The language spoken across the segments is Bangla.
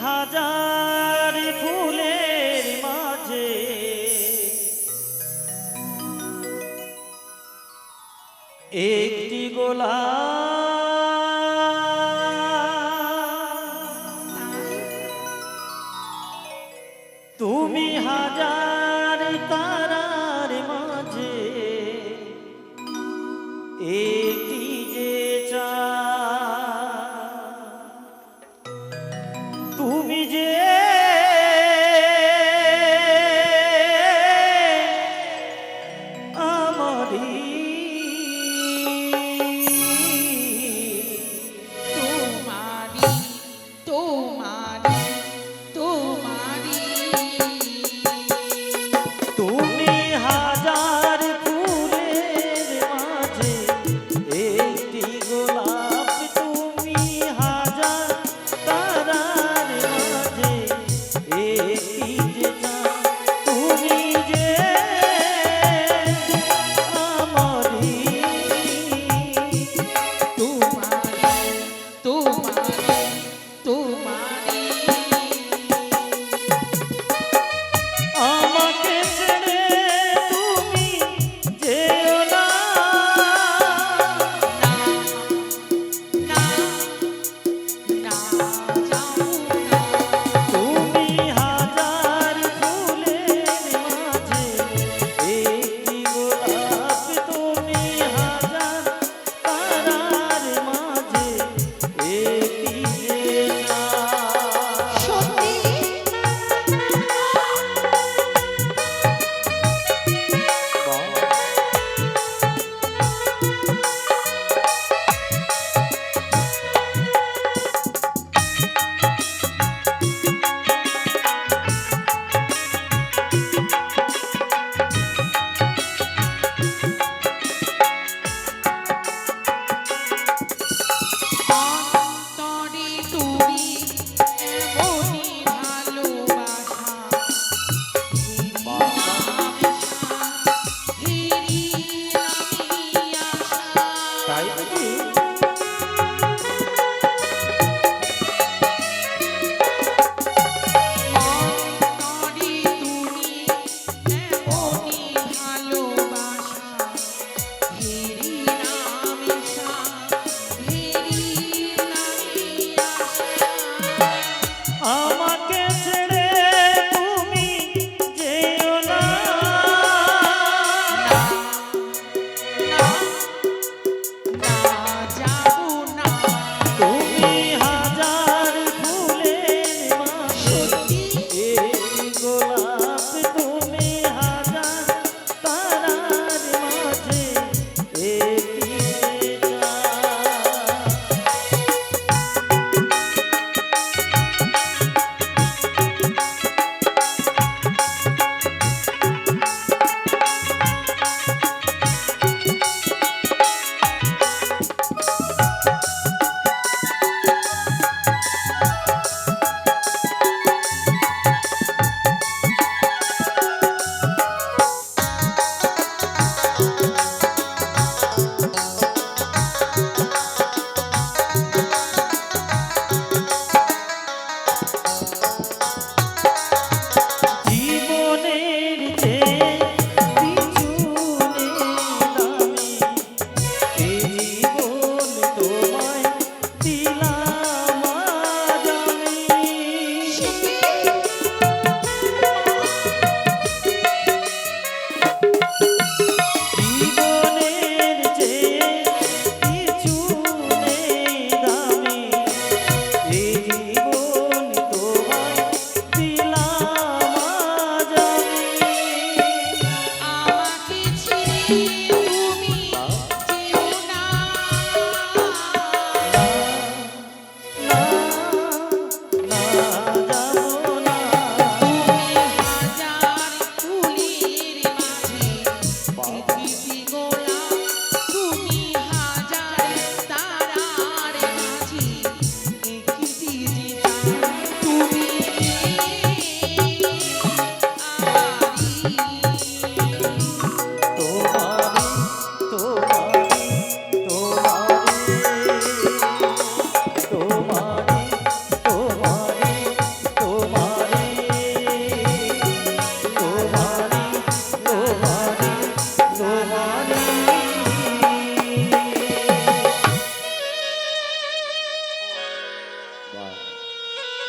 হাজার ফুলের মাঝে একটি গোলাপ, তুমি হাজার তারার মাঝে একটি যে চাঁদ, তুমি যে আমারই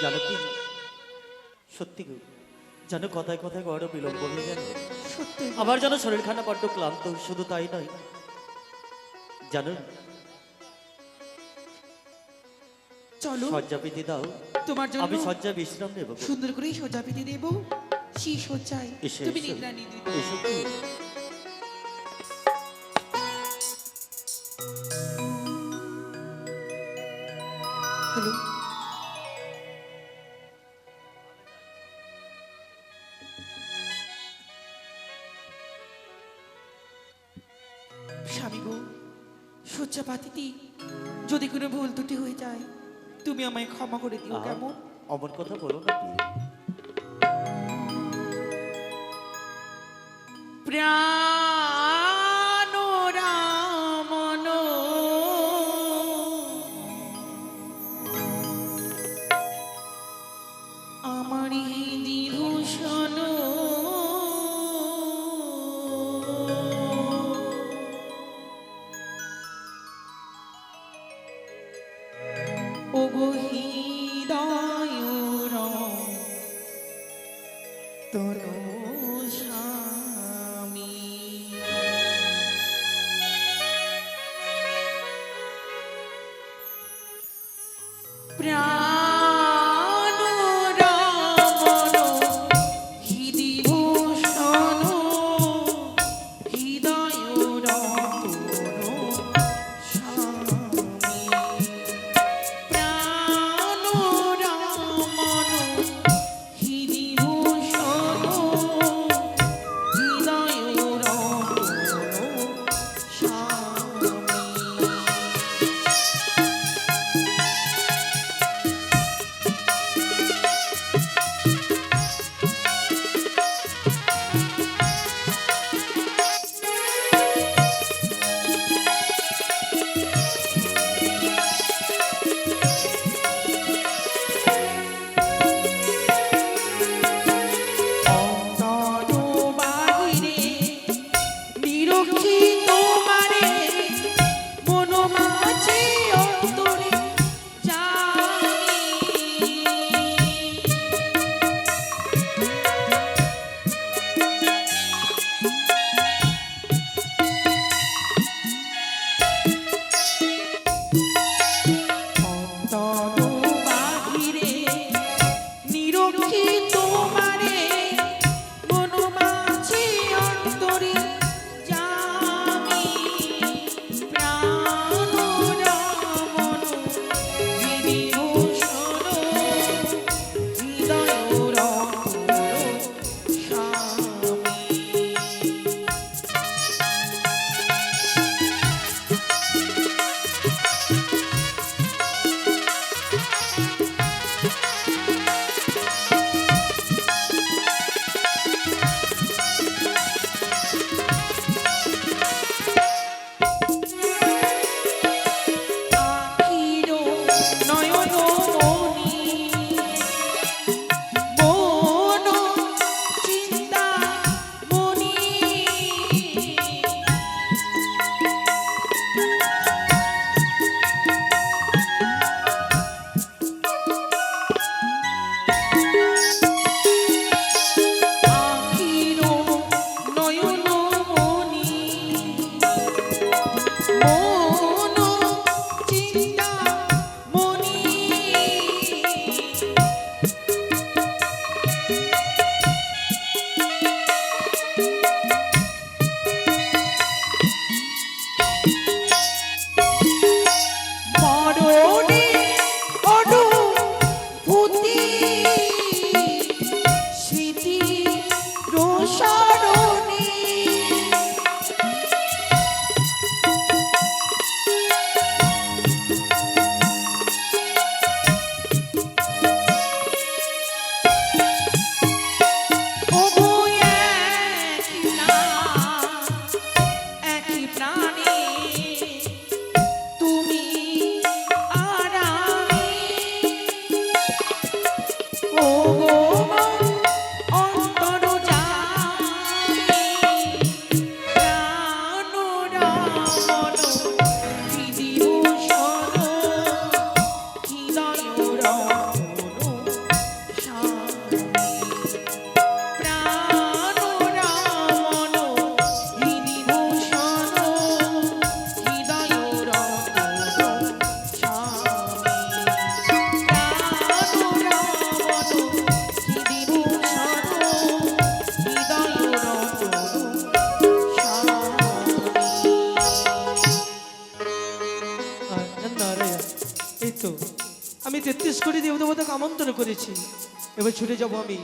জানো কি, সত্যি গো, জানো কথায় কথায় বড় বিলম্ব হয়ে গেল। সত্যি আমার যেন শরীরখানা বড্ড ক্লান্ত, শুধু তাই নয় জানো, চলো শয্যা পেতে দাও, তোমার জন্য আমি শয্যা বিশ্রাম নেব গো। সুন্দর করে সজ্জা পেতে দেব। সেই সজ্জায় এসো, তুমি এসো। নিদ্রা নিতে এসো কি? হলো। স্বামী গো, সজ্জা পাতিতে যদি কোনো ভুল ত্রুটি হয়ে যায় তুমি আমায় ক্ষমা করে দিও, আহা, কেমন? অমন কথা বলো না কি? প্রাণ রামন আমার দিভূষণ ও গো হৃদয় তনু স্বামী প্রাণ রামন হৃদিভূষণ হৃদয় তনু স্বামী প্রাণ রামন হৃদিভূষণ হৃদয় স্বামী অন্তর বাহিরে নিরক্ষী তোমারে মন মাঝে অন্তরে জানি অন্তর বাহিরে নিরক্ষী তোমারে মন মাঝে অন্তরে জানি প্রাণ রামন বিভূষণ হৃদয় স্বামী করে দেবদেবতাকে আমন্ত্রণ করেছি। এবার ছুটে যাব আমি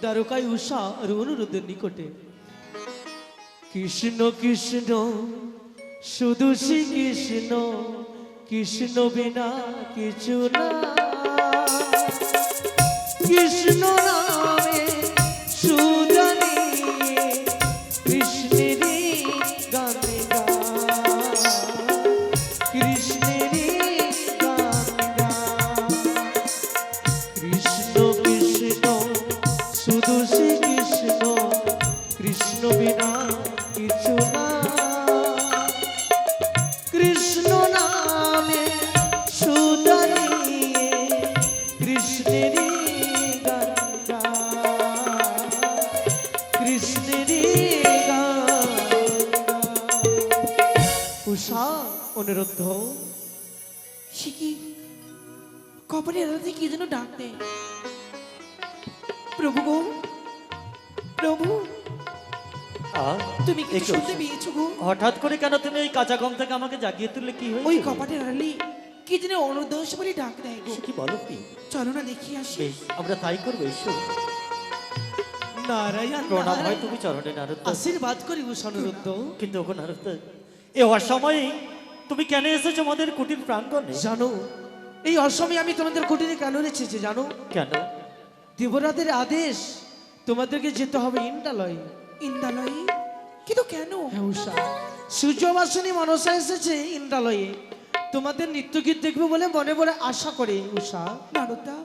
দ্বারকায় উষা আর অনুরোধের নিকটে। কৃষ্ণ কৃষ্ণ শুধু শ্রী কৃষ্ণ, কৃষ্ণ বিনা কিছু না। কৃষ্ণ নামে সুদানি কৃষ্ণেরই গানে গা, কৃষ্ণেরই গানে গা। কৃষ্ণ কৃষ্ণ শুধু শ্রী কৃষ্ণ, কৃষ্ণ বিনা কিছু না। কৃষ্ণ নামে সুদানি কৃষ্ণেরই গান গা, কৃষ্ণেরই গান গা। উষা অনুরোধ সে কি কপালের আড়াতে কি যেন ডাক দেয়। প্রভু গো, প্রভু তুমি কি শুনতে পেয়েছো গো? হঠাৎ করে কেন তুমি এই কাঁচা ঘুম থেকে আমাকে জাগিয়ে তুললে? কি ওই হয়েছে? কপাটের আড়ালে কি যেন অনুদোষ বলে ডাক দেয় গো। সে কি বলো কি? চলো না দেখি আসি। বেশ, আমরা তাই করবো। এসো। নারায়ণ প্রণাম হয় নারায়ণ। তুমি চরণে নারদ। আশীর্বাদ করি উষা অনুরোধ। কিন্তু ওগো নারদ, এ অসময়ে তুমি কেন এসেছো আমাদের কুটির প্রাঙ্গণে? জানো এই অসময়ে আমি তোমাদের কুটিরে কেন রেখেছি জানো? কেন? দেবরাতের আদেশ, তোমাদেরকে যেতে হবে ইন্দ্রালয়ে। ইন্দ্রালয়ে? কিন্তু কেন? হ্যাঁ উষা, সূর্যবাসিনী মনসা এসেছে ইন্দ্রালয়ে তোমাদের নৃত্যগীত দেখবে বলে মনে মনে আশা করে। উষা নারদা,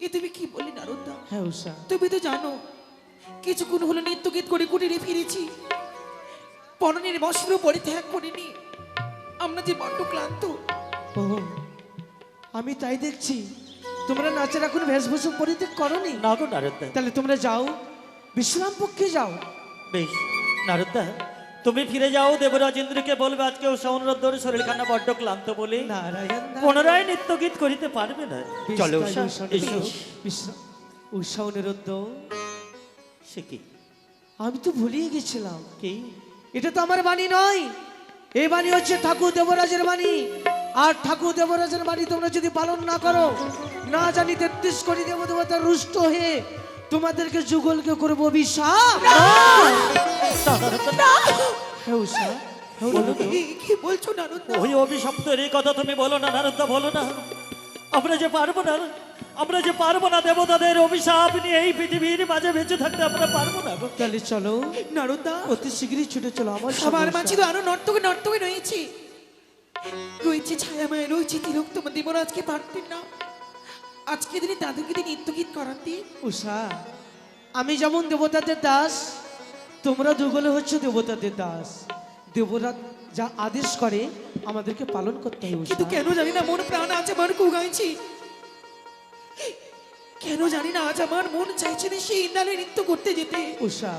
এ তুমি কি বললি নারদা? হ্যাঁ উষা, তুমি তো জানো কিছুক্ষণ হলো নৃত্য গীত করে কুটিরে ফিরেছি। পরনের বস্ত্র পরিত্যাগ করিনি। আমরা যে বড্ড ক্লান্ত। ও আমি তাই দেখছি তোমরা নাচের এখন বেশভূষা পরিত্যাগ করনি। না গো নারদ, তাহলে তোমরা যাও, বিশ্রাম পক্ষে যাও। বেশ নারদ, তুমি ফিরে যাও। দেবরাজ ইন্দ্রকে বলবে আজকে উষা অনুরোধ ধরে শরীরখানা বড্ড ক্লান্ত বলে নারায়ণ পুনরায় নৃত্য গীত করিতে পারবে না। চলো উষা, এসো। উষা অনুরোধ। সে কি? আমি তো ভুলিয়ে গেছিলাম, কি? এটা তো আমার বাণী নয়, এই বাণী হচ্ছে ঠাকুর দেবরাজের বাণী। আর ঠাকুর দেবরাজের বাণী তোমরা যদি পালন না করো, না জানি 33 কোটি দেবদেবতা রুষ্ট হয়ে তোমাদেরকে যুগলকে করবো অভিশাপ। হ্যাঁ উষা, হ্যাঁ অনুরোধ। কি বলছো নারদা? ওই অভিশপ্তের এই কথা তুমি বলো না নারদ, বলো না। আমরা যে পারবো না, আমরা যে পারবো না দেবতাদের অভিশাপ নিয়ে এই পৃথিবীর মাঝে বেঁচে থাকতে আমরা পারবো না গো। তাহলে চলো নারদা, অতি শীঘ্রই ছুটে চলো আমার সবার সঙ্গে মাঝে উষা। তো আরো নর্তকে নর্তকে রয়েছে, রয়েছে ছায়াময়, রয়েছে তিলোত্তমা। দেবরাজকে পারতেন না আজকে দিনে তাদেরকে দিয়ে নৃত্য গীত করাতে? উষা, আমি যেমন দেবতাদের দাস, তোমরা দুগলে হচ্ছে দেবতাদের দাস। দেবরাজ যা আদেশ করে আমাদেরকে পালন করতে হয় উষা। কিন্তু কেন জানি না মন প্রাণ আজ আমার কুগাইছি। কেন জানি না আজ আমার মন চাইছে না সেই ইন্দ্রালে নৃত্য করতে যেতে। উষা,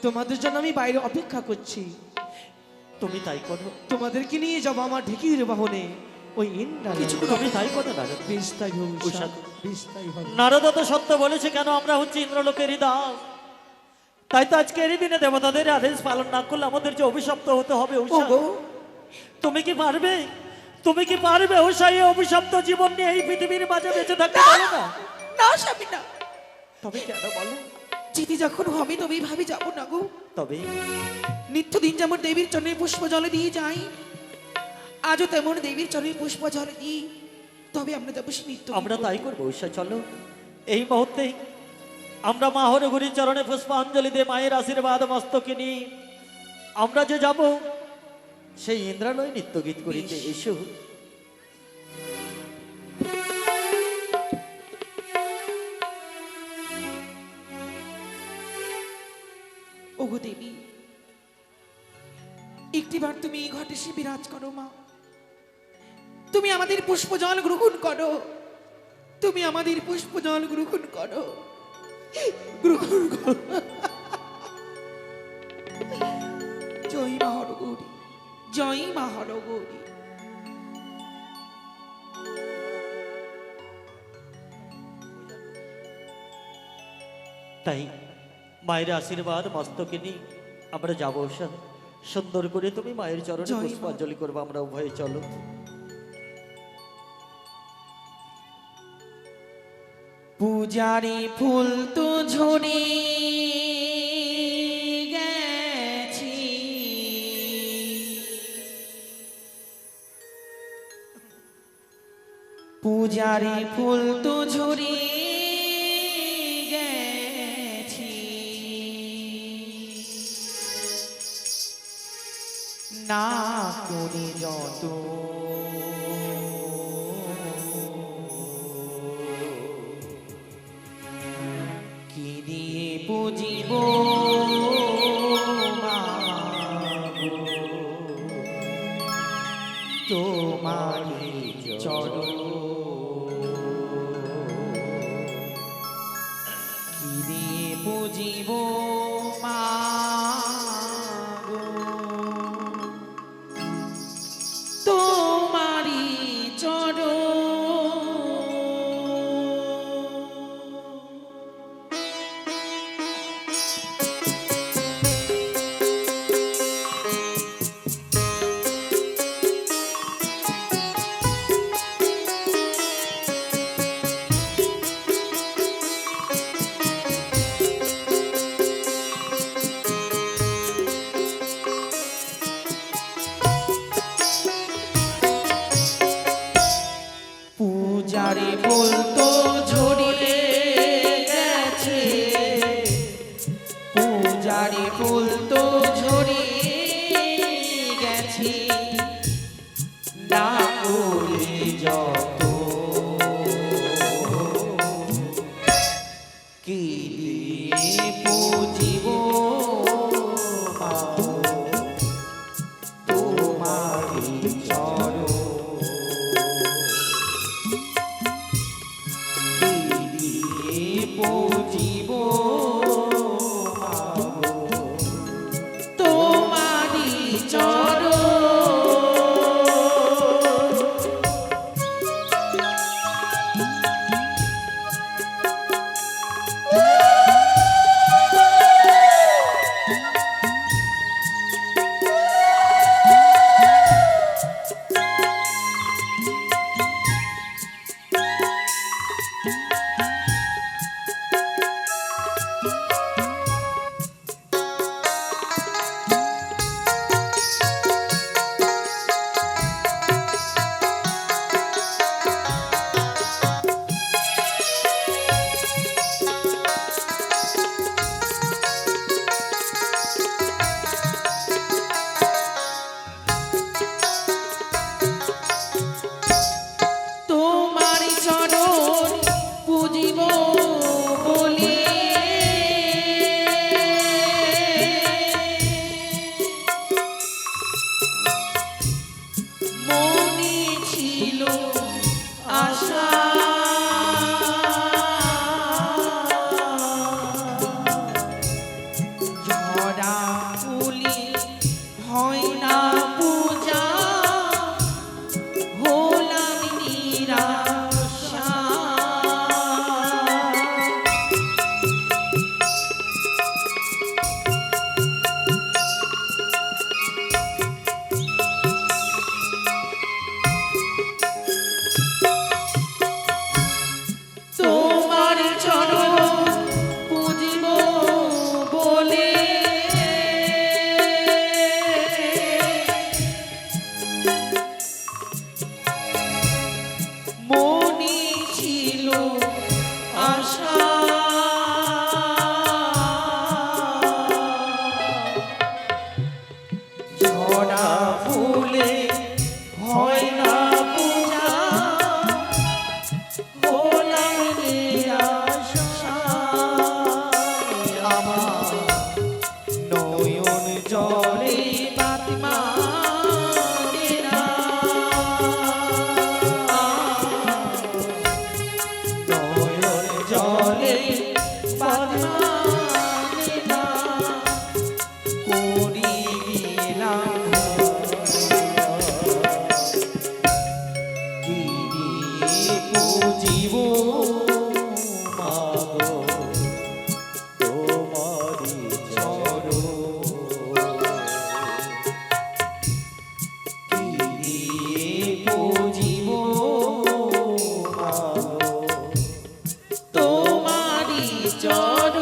তোমাদের জন্য আমি বাইরে অপেক্ষা করছি। তুমি তাই করো, তোমাদেরকে নিয়ে যাবো আমার ঢেকির বাহনে ওই ইন্দ্রালয়ে। কিছুক্ষণ তুমি তাই করো নারদ। বেশ তাই হোক উষা, উষা। বেশ তাই হবে। নারদ তো সত্য বলেছে, কেন আমরা হচ্ছে ইন্দ্রলোকেরই দাস। তাই তো আজকে এই দিনে দেবতাদের আদেশ পালন না করলে আমাদের যে অভিশপ্ত হতে হবে। উষা, ওগো, তুমি কি পারবে? তুমি কি পারবে উষা এই অভিশপ্ত জীবন নিয়ে এই পৃথিবীর মাঝে বেঁচে থাকতে? পারো না? না স্বামী না, তবে কেন বলো? যেতে যখন হবে তবেই ভাবি যাবো না গো। তবে নিত্যদিন যেমন দেবীর চরণে পুষ্প জল দিয়ে যাই, আজও তেমন দেবীর চরণে পুষ্প জল দিই। তবে আমরা যাবো সে নৃত্য। আমরা তাই করবো উষা। চলো এই মুহূর্তেই আমরা মা হরঘুরির চরণে পুষ্পাঞ্জলি দিয়ে মায়ের আশীর্বাদ মস্তকে নিয়ে আমরা যে যাব সেই ইন্দ্রালয় নৃত্য গীত করিতে। এসো। ওগো দেবী, একটিবার তুমি এই ঘটে সে বিরাজ করো মা। তুমি আমাদের পুষ্প জল গ্রহণ করো, তুমি আমাদের পুষ্প জল গ্রহণ করো, গ্রহণ করো। জয় মা হরগৌরী, জয় মা হরগৌরী। তাই মায়ের আশীর্বাদ মস্তকে নিয়ে আমরা যাবো উষা। সুন্দর করে তুমি মায়ের চরণে জয় মা। পুষ্পাঞ্জলি করবো। আমরা উভয়ে চলো। পূজারি ফুল তো ঝরে গেছি, পূজারি ফুল তো ঝরে গেছি, না করে যত কি দিয়ে বুঝিব তোমারি চরণ, কি দিয়ে বুঝিব তোমারি চরণ। পূজারি ফুল তো ঝরে গেছে, পূজারি ফুল তো ঝরে গেছে, না করে যত কি দিয়ে পুজিব তোমারি চরণ, পুজিব তোমারি চরণ। তোমারি চরণ পুজিব বলে মনে ছিল আশা, ঝরা ফুলে হয় না পূজা, হলাম নিরাশা। তোমার চরণ পুজিব বলে মনে ছিল আশা, ঝরা ফুলে হয় না পূজা, হলাম নিরাশা। আমার নয়ন জলে বাতিমা জলে বাদনা করি গেলাম, কি দিয়ে পুজিব তোমারি চরণ, কি দিয়ে পুজিব তো চরণ।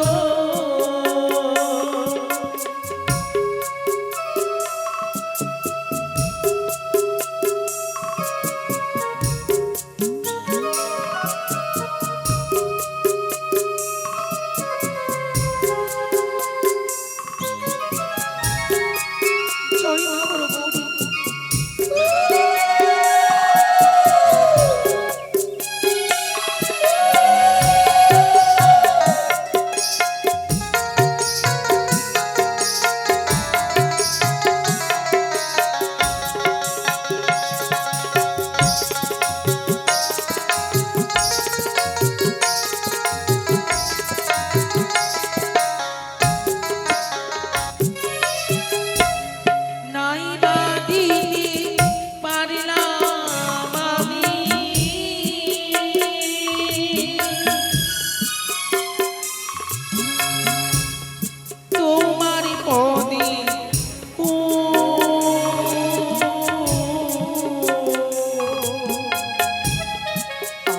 জয় মা বড় গৌরী। নাই বা দিতে পারলাম আমি তোমার পদে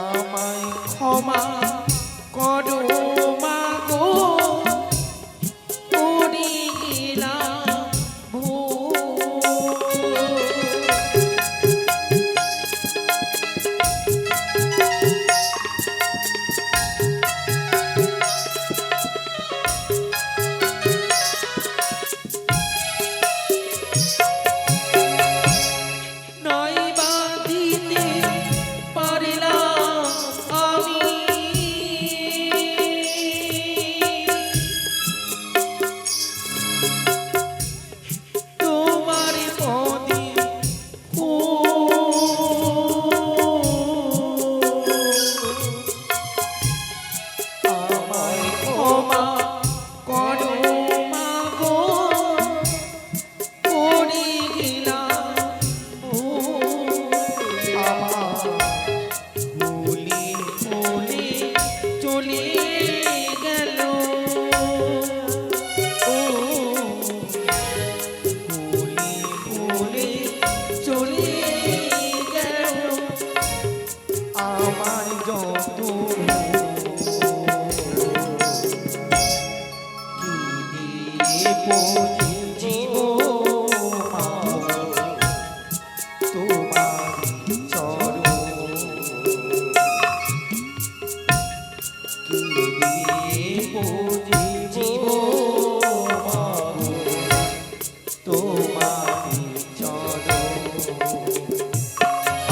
আমায় ক্ষমা করো মা গো, করে গেলাম ভুল। নয় বা দিতে পারলাম আমি তোমার পদে আমায় ক্ষমা করো মা গো, করে গেলাম ভুল। ভুলে ভুলে চলে গেল ও, ভুলে ভুলে চলে গেল আমার যত কি দিয়ে পৌঁছিব মা তোমার চরণ। কি দিয়ে পৌঁছিব মা তোমার চরণ।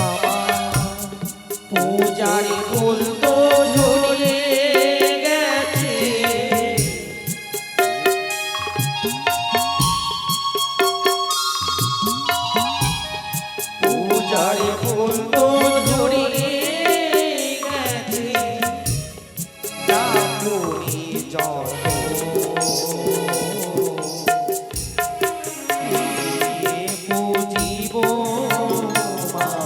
আমার পূজার ফুল তো ঝরে গেছে, পূজার ফুল তো ঝরে গেছে, ডাকুনি যত বুঝিব মা গো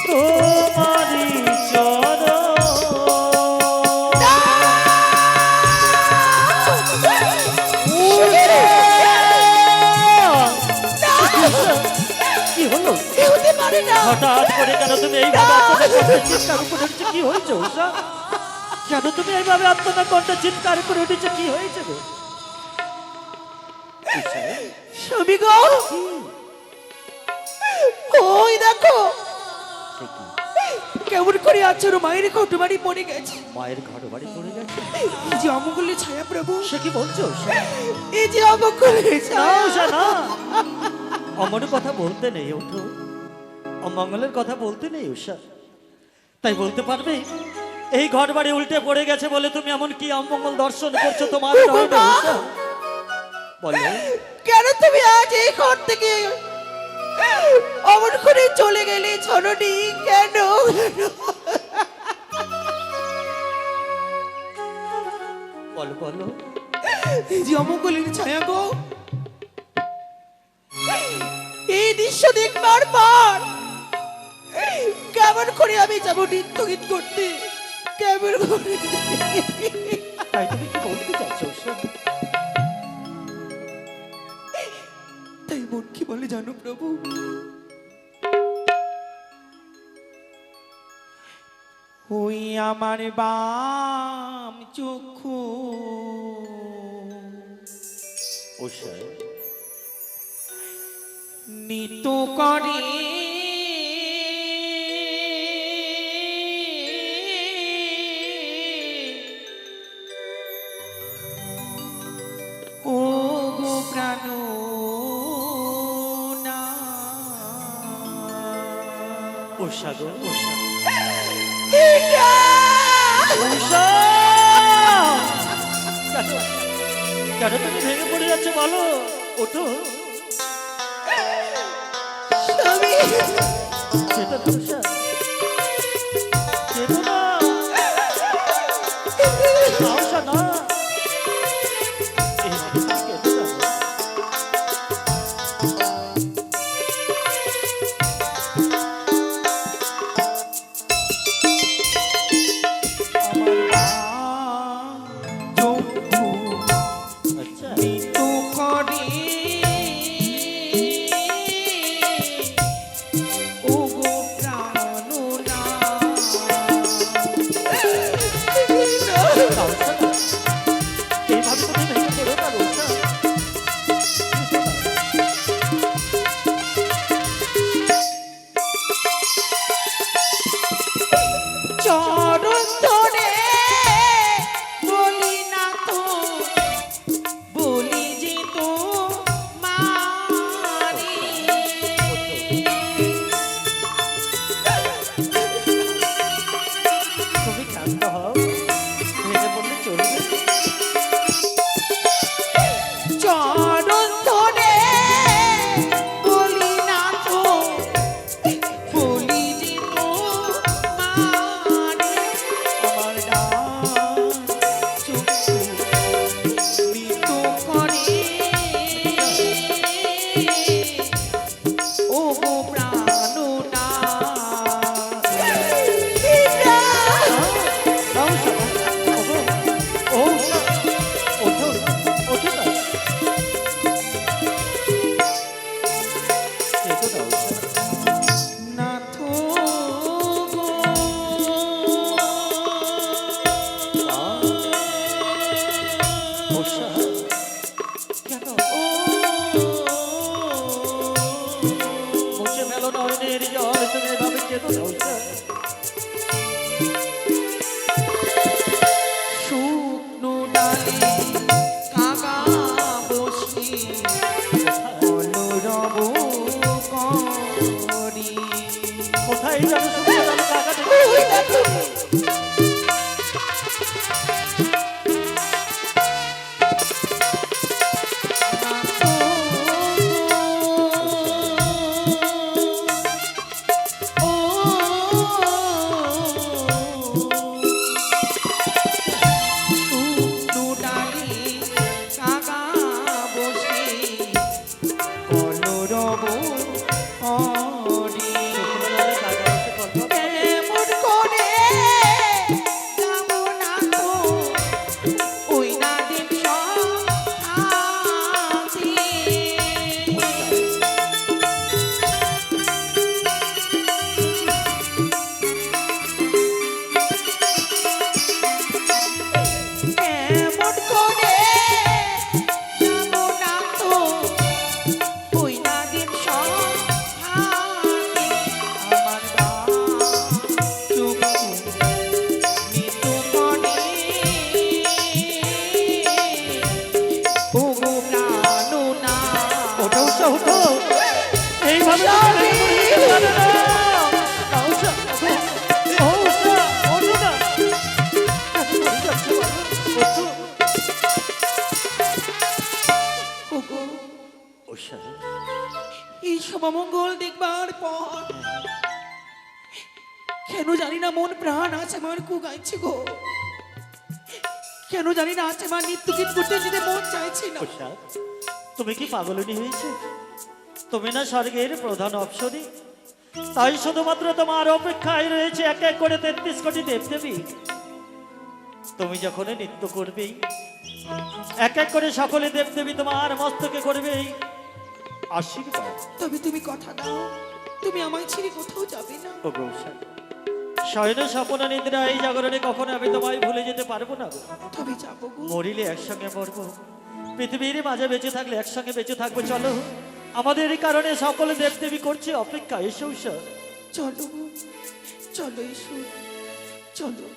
তোমারি চরণ। কি হলো? হতে পারে না। হঠাৎ করে কেন তুমি এইভাবে আত্মনাদ করে চিৎকার করে উঠেছো? কি হয়েছে উষা? কেন তুমি এইভাবে আত্মনাদ করে চিৎকার করে উঠেছো? কি হয়েছে গো? উষা, স্বামী গো, ওই দেখো সে কি? কেমন করে আছো, মায়ের ঘট বাড়ি পড়ে গেছে। মায়ের ঘর বাড়ি পড়ে গেছে? এই যে অমঙ্গলের ছায়া প্রভু, সে কি বলছো উষা? এই যে অমঙ্গলের না ছায়া। উষা না, অমর কথা বলতে নেই। ওঠো, অমঙ্গলের কথা বলতে নেই উষা। তাই বলতে পারবে এই ঘর বাড়ি উল্টে পড়ে গেছে বলে তুমি এমন কি অমঙ্গল দর্শন করছো তোমার ধর্মে উষা? বলো কেন তুমি আজ এই ঘর থেকে অমন করে চলে গেলে ঝননি? কেন? বলো বলো। এই যে অমঙ্গলের ছায়া গো, এই দৃশ্য দেখবার পর কেমন করে আমি যাবো নৃত্য গীত করতে? কেমন করে? তাই তুমি কি বলতে চাচ্ছ উষা? তাই মন কি বলে জানো প্রভু? ওই আমার বাম চক্ষু উষা, নিত করে ও গো প্রাণ না উষা গো উষা, এটা উষা! কেন তুমি ভেঙে পড়ে যাচ্ছে বলো? ওঠো, স্বামী সেটা তো উষা, কেঁদো না। না উষা, না, এইভাবে তুমি কেঁদো না। আমার বাম চক্ষু আচ্ছা, নিত করে ও গো প্রাণ না না উষা, না। এইভাবে তুমি ভেঙে পড়ো না উষা। চরণ ধরে বলি না তো বলি যে তো মারি তুমি শান্ত হও, ভেঙে পড়লে চলবে। চরণ ধরে বলি না তো বলি যে তো মারি আমার ডান চক্ষু মৃত করে ও গো প্রাণ না না উষা, ওঠো, ও উষা, ওঠো, ওঠো না। কেঁদো না উষা। নাথ গো উষা, কেন মুছে মেলো নয়নের জল, তুমি এভাবে কেঁদো না উষা। শুকনো ডালে কাকা বসি অনুরব করি কোথায় যাবো শুকনো ডালে কাকা দেখে? শুকনো ডালে কাকা বসি অনুরব করি শুকনো ডালে কাকা বসে গল্প করে। কেমন করে যাব না তো ওই না দিন সাথী কেমন করে যাব না তো ওই না দিন সাথী আমার চক্ষু মৃত করে ও গো প্রাণ না ওঠো উষা, ওঠো, এইভাবে তুমি ভেঙে পড়ে যেতে পারো না। না উষা, ওঠো, ও উষা, ওঠো না। কেন পড়ে যাচ্ছে বলো? ওঠো। ও গো উষা, এই সমামঙ্গল দেখবার পর কেন জানি না মন প্রাণ আছে আমার কু গাইছে গো কেন জানি না আছে আমার নিত্য গীত করতে যেতে মন চাইছে না উষা, তুমি কি পাগলনি হয়েছে? তুমি না স্বর্গের প্রধান অপ্সরী, তাই শুধুমাত্র তোমার অপেক্ষায় রয়েছে এক এক করে 33 কোটি দেবদেবী। তুমি যখন নৃত্য করবেই এক এক করে সকলে দেবদেবী তোমার মস্তকে করবেই আশীর্বাদ। তবে তুমি কথা দাও, তুমি আমায় ছেড়ে কোথাও যাবে না। ও গৌসা, শয়ন স্বপ্ন নিদ্রা এই জাগরণে কখনো আমি তোমায় ভুলে যেতে পারবো না গো। তবে যাবো গো। মরিলে একসঙ্গে মরবো, পৃথিবীর মাঝে বেঁচে থাকলে একসঙ্গে বেঁচে থাকবো। চলো, আমাদের এই কারণে সকলে দেবদেবী করছে অপেক্ষা। এসো ঈশা। চলো গো, চলো এসো, চলো।